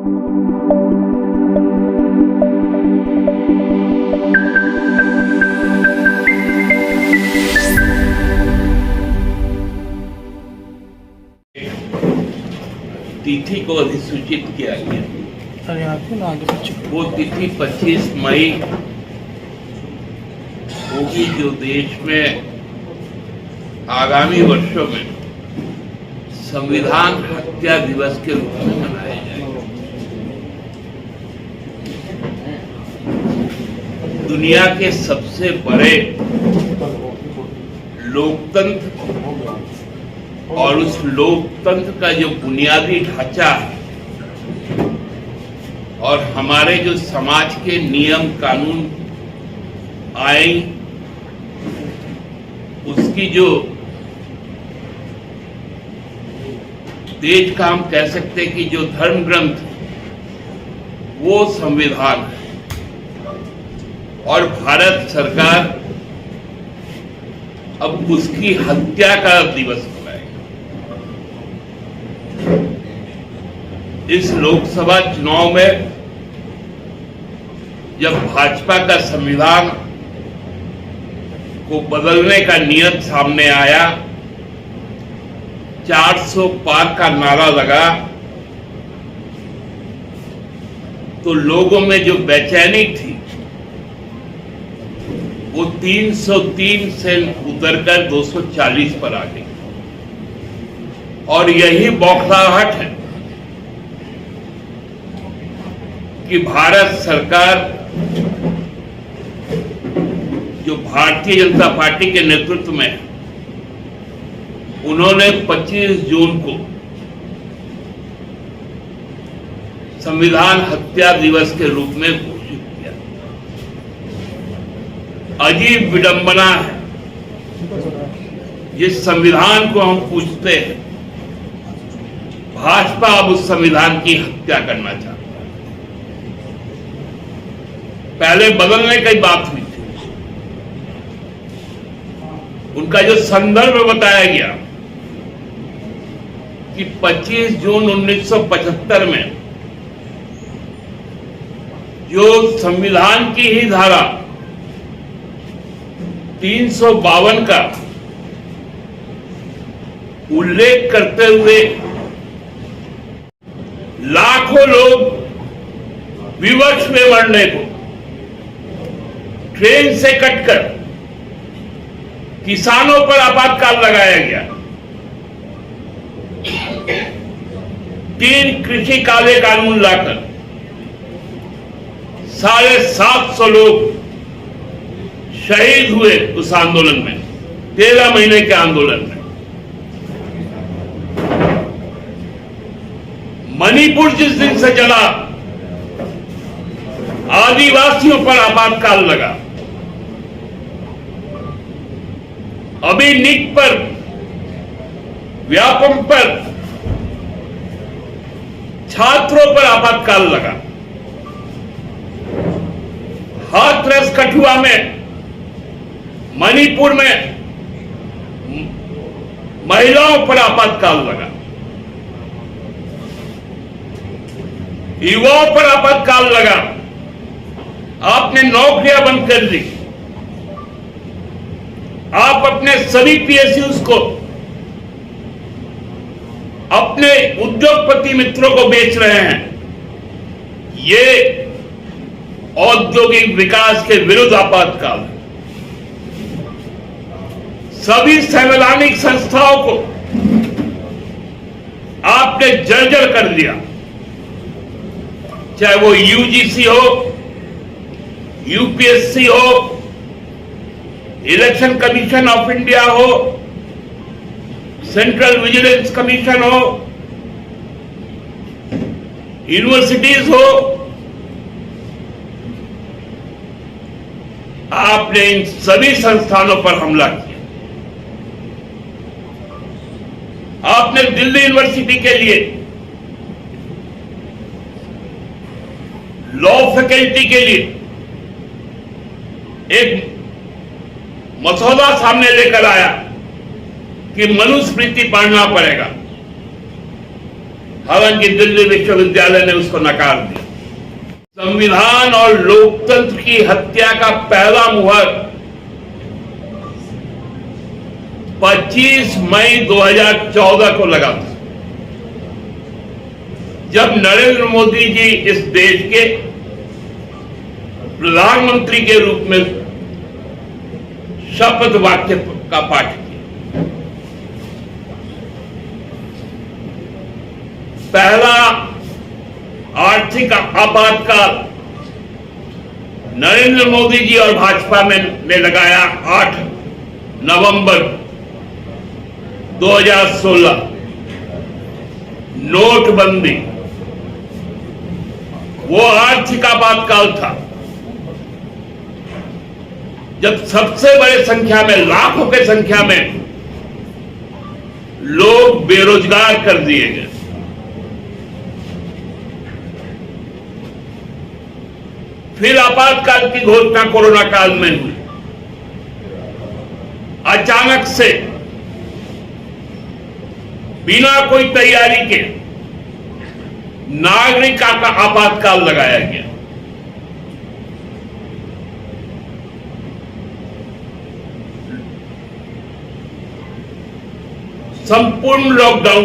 तिथि को अधिसूचित किया गया। वो तिथि 25 मई होगी, जो देश में आगामी वर्षों में संविधान हत्या दिवस के रूप में मनाया जाएगा। दुनिया के सबसे बड़े लोकतंत्र और उस लोकतंत्र का जो बुनियादी ढांचा है और हमारे जो समाज के नियम कानून आईन, उसकी जो देश का हम कह सकते हैं कि जो धर्म ग्रंथ, वो संविधान है। और भारत सरकार अब उसकी हत्या का दिवस मनाएगी। इस लोकसभा चुनाव में जब भाजपा का संविधान को बदलने का नियत सामने आया, 400 पार का नारा लगा, तो लोगों में जो बेचैनी थी वो 303 से उतरकर 240 पर आ गई। और यही बौखलाहट है कि भारत सरकार, जो भारतीय जनता पार्टी के नेतृत्व में है, उन्होंने 25 जून को संविधान हत्या दिवस के रूप में घोषित किया। अजीब विडंबना है, जिस संविधान को हम पूजते हैं, भाजपा अब उस संविधान की हत्या करना चाहती है। पहले बदलने की बात हुई थी, उनका जो संदर्भ बताया गया कि 25 जून 1975 में जो संविधान की ही धारा 352 का उल्लेख करते हुए लाखों लोग विवश में मरने को, ट्रेन से कटकर किसानों पर आपातकाल लगाया गया, 3 कृषि काले कानून लाकर 750 लोग शहीद हुए उस आंदोलन में, 13 महीने के आंदोलन में। मणिपुर जिस दिन से चला, आदिवासियों पर आपातकाल लगा। अभी नीट पर, व्यापम पर, छात्रों पर आपातकाल लगा। हाथरस कठुआ में, मणिपुर में महिलाओं पर आपातकाल लगा, युवाओं पर आपातकाल लगा। आपने नौकरियां बंद कर दी, आप अपने सभी पीएसयूज को अपने उद्योगपति मित्रों को बेच रहे हैं। ये औद्योगिक विकास के विरुद्ध आपातकाल है। सभी संवैधानिक संस्थाओं को आपने जर्जर कर दिया, चाहे वो यूजीसी हो, यूपीएससी हो, इलेक्शन कमीशन ऑफ इंडिया हो, सेंट्रल विजिलेंस कमीशन हो, यूनिवर्सिटीज हो। आपने इन सभी संस्थानों पर हमला किया। आपने दिल्ली यूनिवर्सिटी के लिए, लॉ फैकल्टी के लिए एक मसौदा सामने लेकर आया कि मनुस्मृति पढ़ना पड़ेगा। हालांकि दिल्ली विश्वविद्यालय ने उसको नकार दिया। संविधान और लोकतंत्र की हत्या का पहला मुहर 25 मई 2014 को लगा था, जब नरेंद्र मोदी जी इस देश के प्रधानमंत्री के रूप में शपथ वाक्य का पाठ किया। पहला आर्थिक आपातकाल नरेंद्र मोदी जी और भाजपा में ने लगाया 8 नवंबर 2016। नोटबंदी वो आर्थिक आपातकाल था जब सबसे बड़े संख्या में, लाखों के संख्या में लोग बेरोजगार कर दिए गए। फिर आपातकाल की घोषणा कोरोना काल में हुई। अचानक से बिना कोई तैयारी के नागरिक का आपातकाल लगाया गया। संपूर्ण लॉकडाउन